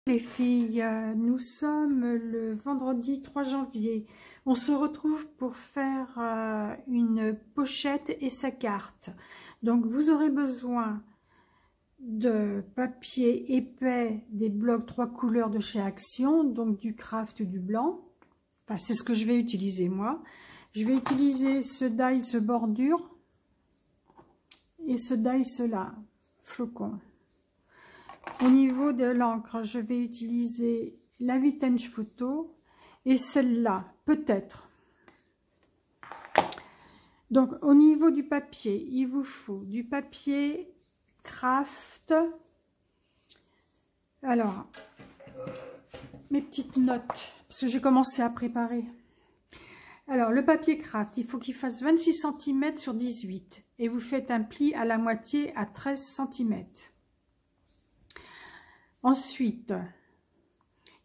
Les filles, nous sommes le vendredi 3 janvier. On se retrouve pour faire une pochette et sa carte. Donc vous aurez besoin de papier épais, des blocs 3 couleurs de chez Action, donc du craft ou du blanc. Enfin, c'est ce que je vais utiliser moi. Je vais utiliser ce dice bordure et ce dice là, flocon. Au niveau de l'encre, je vais utiliser la Vintage Photo et celle-là, peut-être. Donc, au niveau du papier, il vous faut du papier craft. Alors, mes petites notes, parce que j'ai commencé à préparer. Alors, le papier craft, il faut qu'il fasse 26 cm sur 18. Et vous faites un pli à la moitié à 13 cm. Ensuite,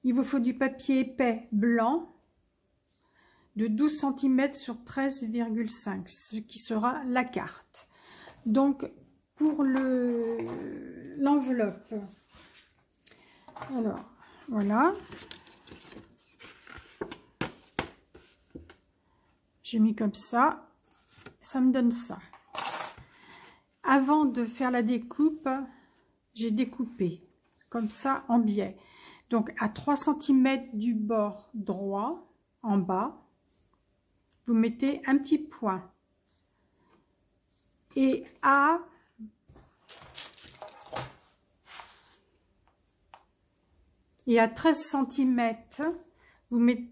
il vous faut du papier épais blanc de 12 cm sur 13,5, ce qui sera la carte. Donc, pour l'enveloppe, alors, voilà. J'ai mis comme ça me donne ça. Avant de faire la découpe, j'ai découpé comme ça en biais. Donc à 3 cm du bord droit, en bas, vous mettez un petit point. Et à 13 cm, vous mettez,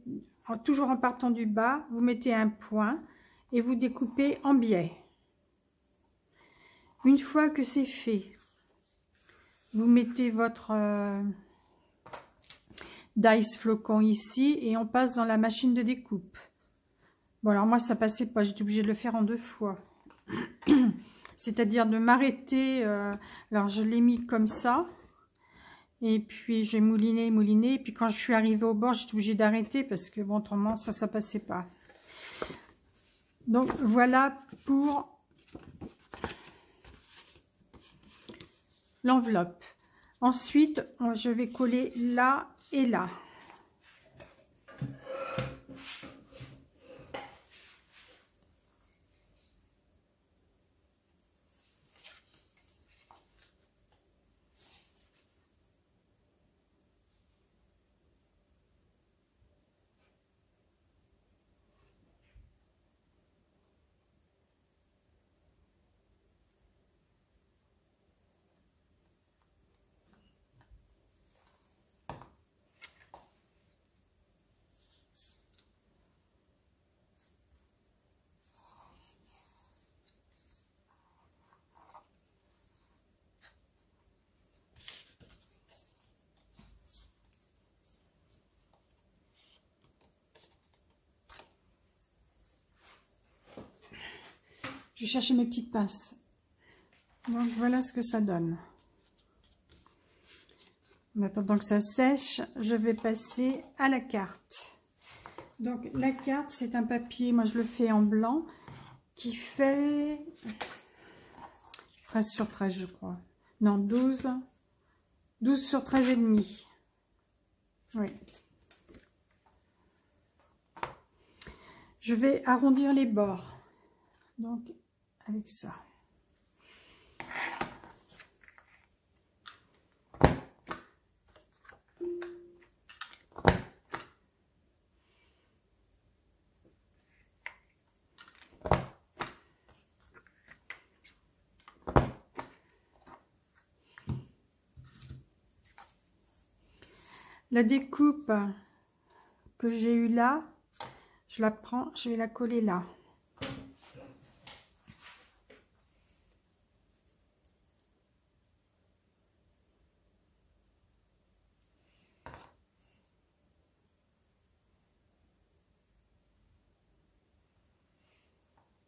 toujours en partant du bas, vous mettez un point et vous découpez en biais. Une fois que c'est fait, vous mettez votre dice flocon ici et on passe dans la machine de découpe. Bon, alors moi ça passait pas, j'étais obligée de le faire en 2 fois. C'est-à-dire de m'arrêter, alors je l'ai mis comme ça, et puis j'ai mouliné, et puis quand je suis arrivée au bord, j'étais obligée d'arrêter parce que bon, autrement ça passait pas. Donc voilà pour l'enveloppe. Ensuite, je vais coller là et là. Je vais chercher mes petites pinces. Donc voilà ce que ça donne. En attendant que ça sèche, je vais passer à la carte. Donc la carte, c'est un papier, moi je le fais en blanc, qui fait 13 sur 13 je crois. Non, 12 sur 13 et demi. Oui. Je vais arrondir les bords. Donc avec ça. La découpe que j'ai eue là, je la prends, je vais la coller là.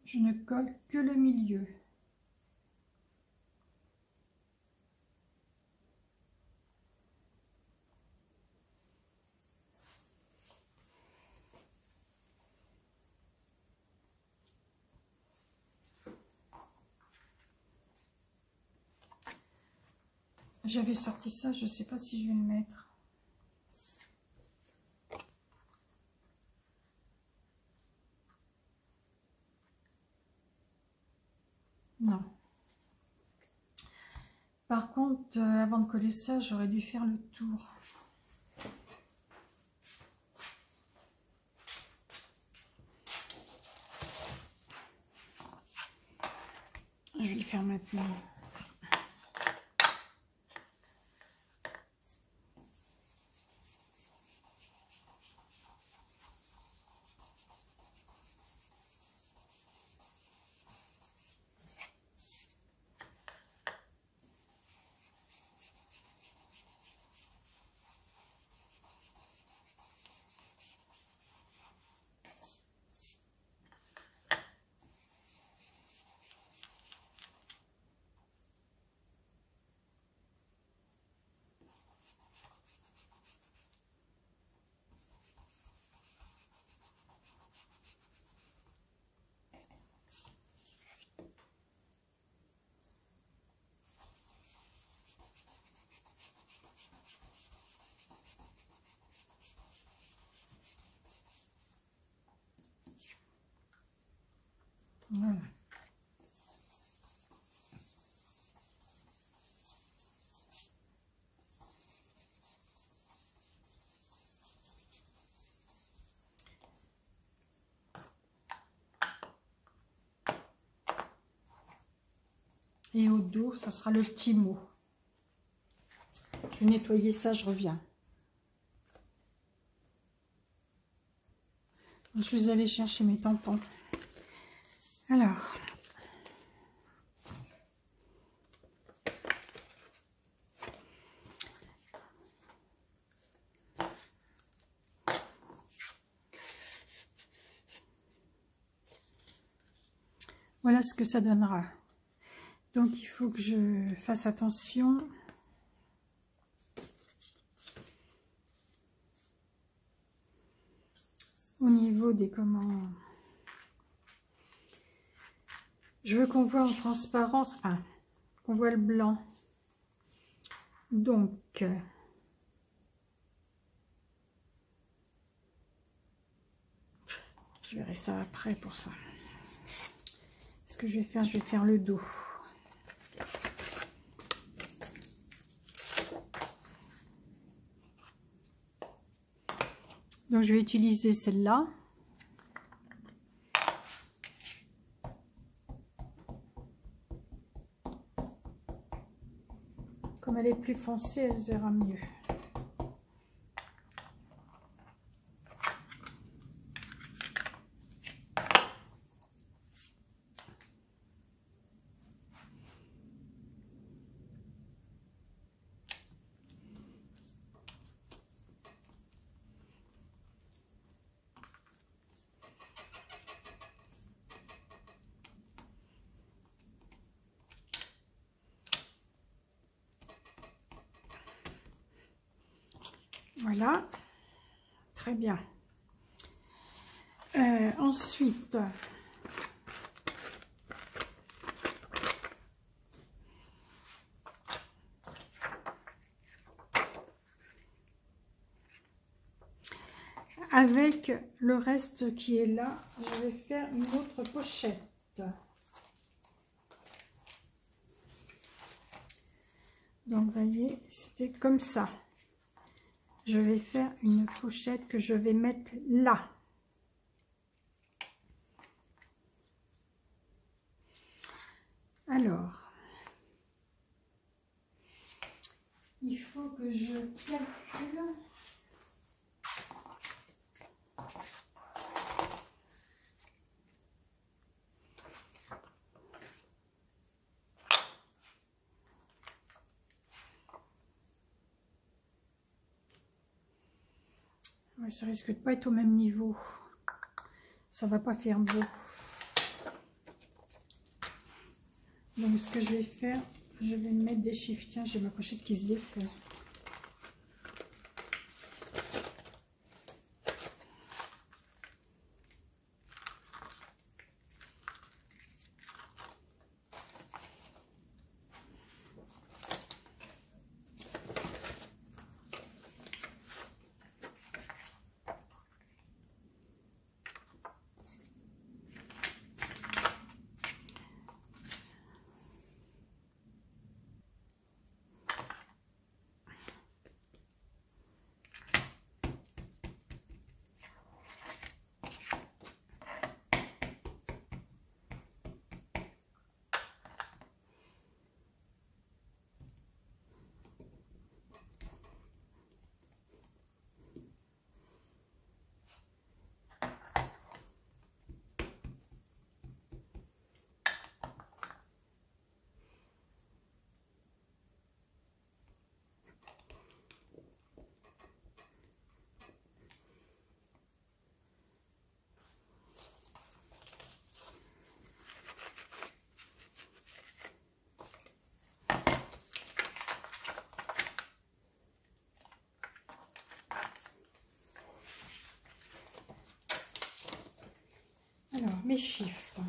Je ne colle que le milieu. J'avais sorti ça, je ne sais pas si je vais le mettre. Par contre, avant de coller ça, j'aurais dû faire le tour. Je vais le faire maintenant. Voilà. Et au dos, ça sera le petit mot. Je vais nettoyer ça, je reviens. Je vais aller chercher mes tampons. Alors, voilà ce que ça donnera. Donc, il faut que je fasse attention. Au niveau des comment... Je veux qu'on voit en transparence, enfin, qu'on voit le blanc. Donc, je verrai ça après pour ça. Ce que je vais faire le dos. Donc, je vais utiliser celle-là. Comme elle est plus foncée, elle se verra mieux. Voilà, très bien. Ensuite, avec le reste qui est là, je vais faire une autre pochette. Donc, vous voyez, c'était comme ça. Je vais faire une pochette que je vais mettre là. Alors, il faut que je calcule. Ouais, ça risque de pas être au même niveau. Ça va pas faire beau. Donc, ce que je vais faire, je vais mettre des chiffres. Tiens, j'ai ma pochette qui se défait. mes chiffres.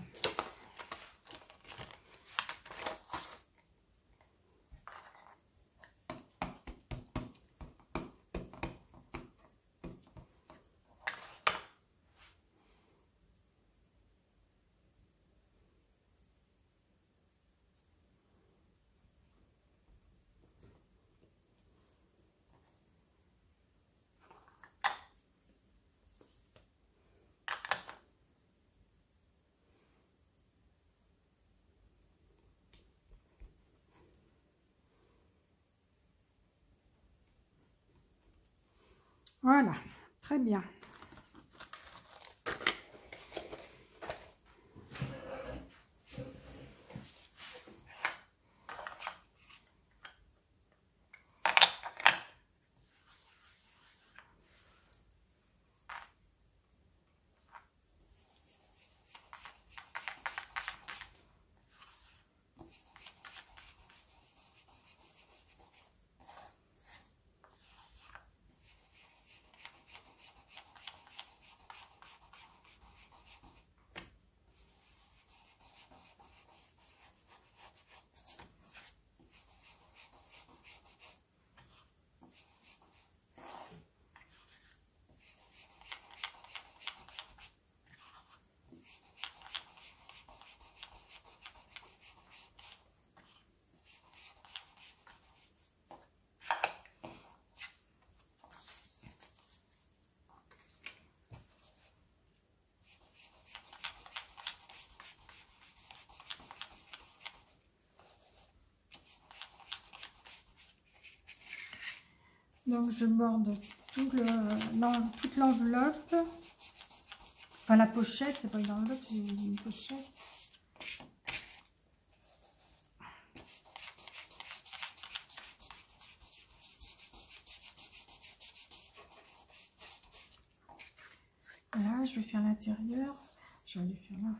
Voilà, très bien. Donc je borde toute l'enveloppe, enfin la pochette, c'est pas une enveloppe, c'est une pochette. Voilà, je vais faire l'intérieur, je vais aller faire là.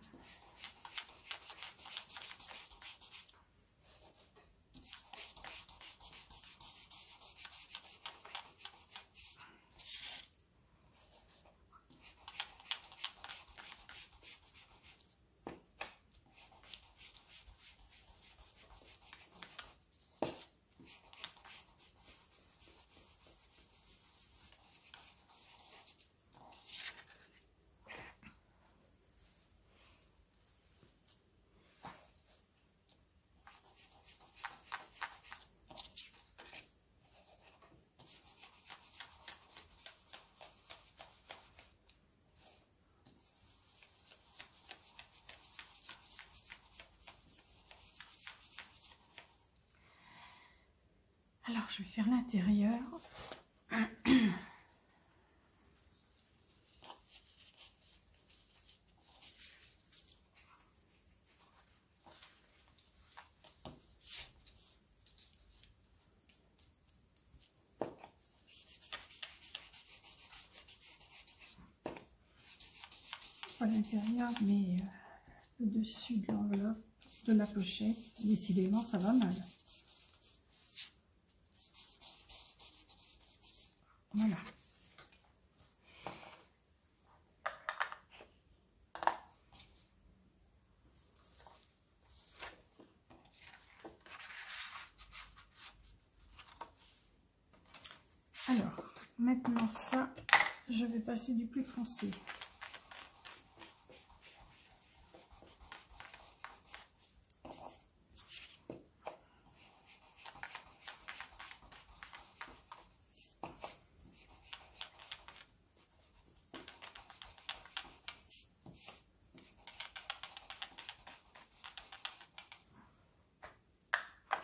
Alors, je vais faire l'intérieur. Pas l'intérieur, mais le dessus de l'enveloppe, de la pochette. Décidément, ça va mal. Voilà. Alors, maintenant ça, je vais passer du plus foncé.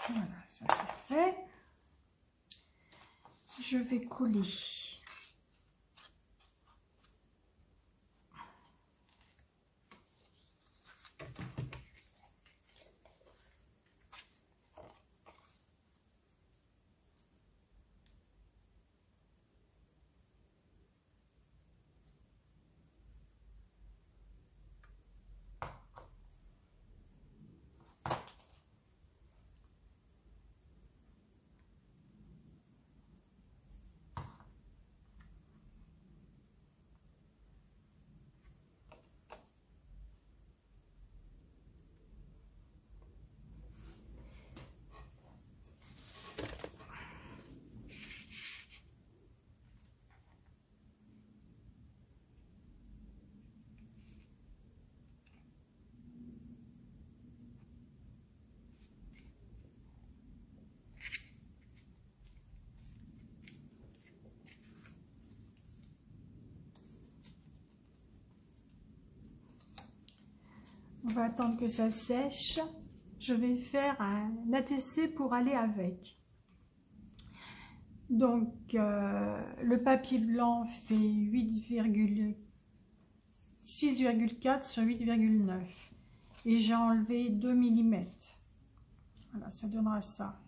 Voilà, ça c'est fait. Je vais coller. On va attendre que ça sèche. Je vais faire un ATC pour aller avec. Donc, le papier blanc fait 6,4 sur 8,9. Et j'ai enlevé 2 mm. Voilà, ça donnera ça.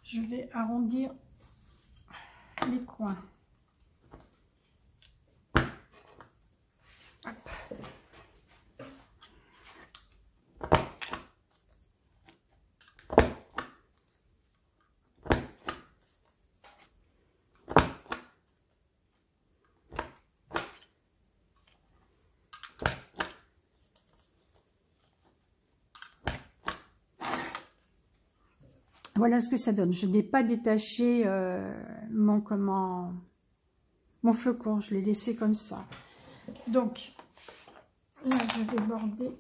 Je vais arrondir les coins. Hop. Voilà ce que ça donne. Je n'ai pas détaché mon flocon, je l'ai laissé comme ça. Donc, là, je vais border.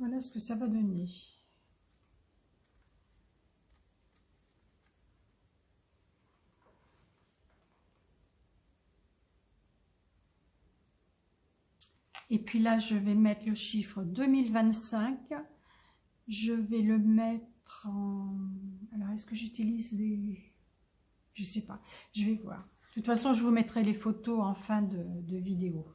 Voilà ce que ça va donner. Et puis là, je vais mettre le chiffre 2025. Je vais le mettre en... Alors, est-ce que j'utilise des... Je ne sais pas. Je vais voir. De toute façon, je vous mettrai les photos en fin de vidéo.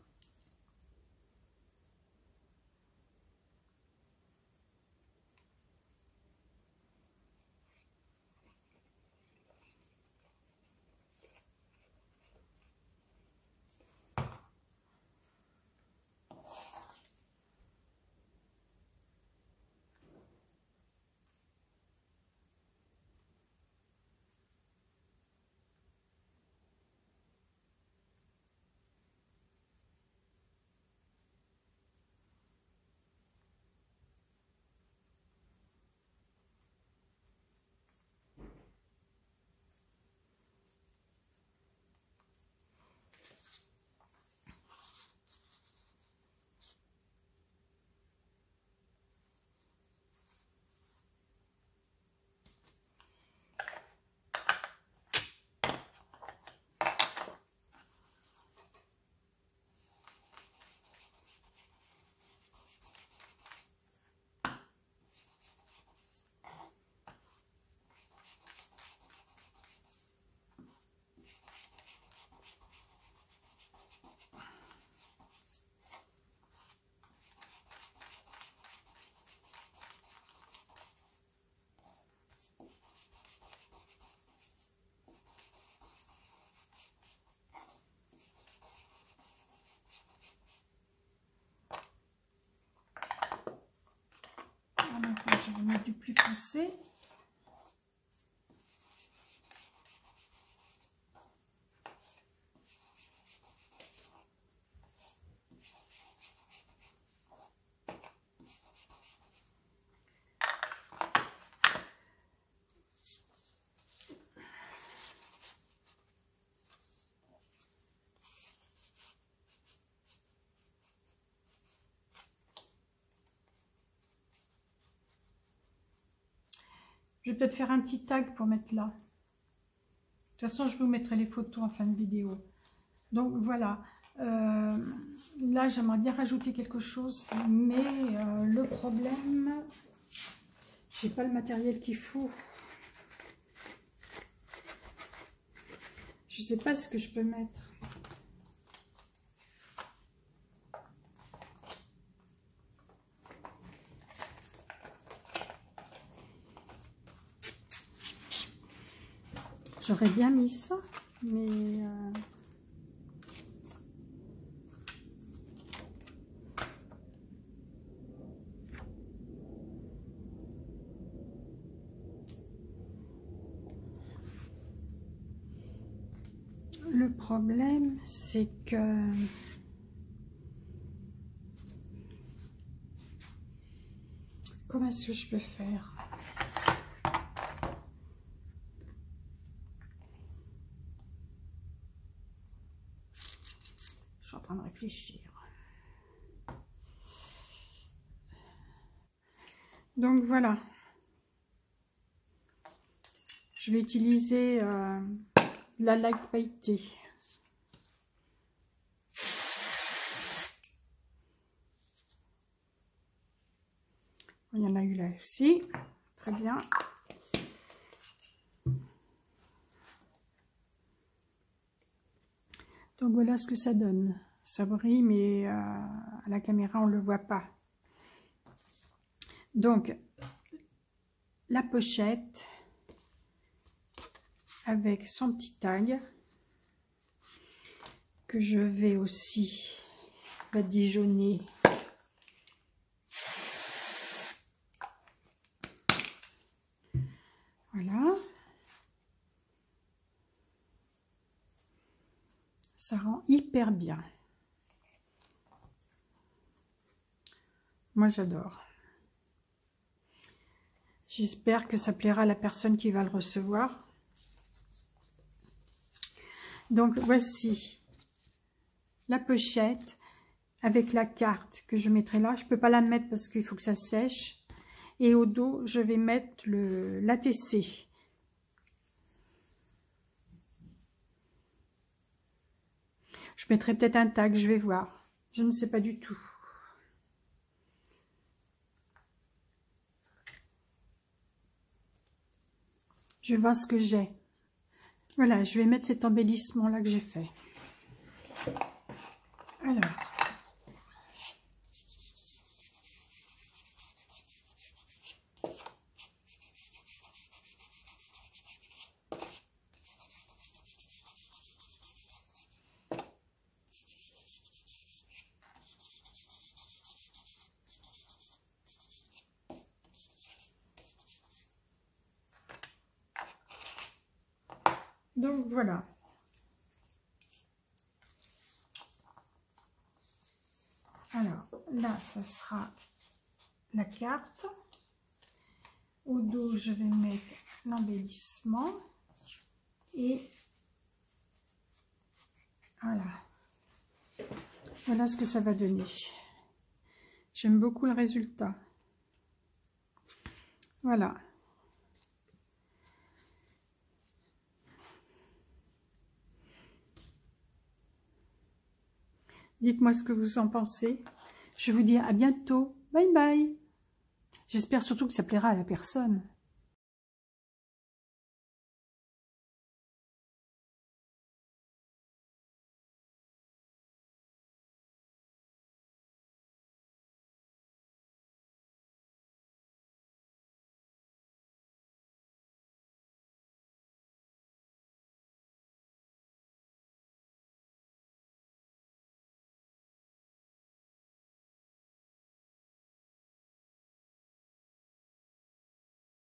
Maintenant, je vais mettre du plus foncé. Je vais peut-être faire un petit tag pour mettre là. De toute façon, je vous mettrai les photos en fin de vidéo. Donc voilà. Là, j'aimerais bien rajouter quelque chose. Mais le problème, j'ai pas le matériel qu'il faut. Je sais pas ce que je peux mettre. J'aurais bien mis ça, mais... Le problème, c'est que... Comment est-ce que je peux faire? Je suis en train de réfléchir. Donc voilà. Je vais utiliser la laque pailletée. Il y en a eu là aussi. Très bien. Donc voilà ce que ça donne. Ça brille, mais à la caméra, on ne le voit pas. Donc, la pochette avec son petit tag que je vais aussi badigeonner. Voilà. Ça rend hyper bien. Moi, j'adore. J'espère que ça plaira à la personne qui va le recevoir. Donc, voici la pochette avec la carte que je mettrai là. Je ne peux pas la mettre parce qu'il faut que ça sèche. Et au dos, je vais mettre l'ATC. Je mettrai peut-être un tag, je vais voir. Je ne sais pas du tout. Je vais voir ce que j'ai. Voilà, je vais mettre cet embellissement-là que j'ai fait. Alors. Donc voilà. Alors là, ça sera la carte. Au dos, je vais mettre l'embellissement. Et voilà. Voilà ce que ça va donner. J'aime beaucoup le résultat. Voilà. Dites-moi ce que vous en pensez. Je vous dis à bientôt. Bye bye. J'espère surtout que ça plaira à la personne.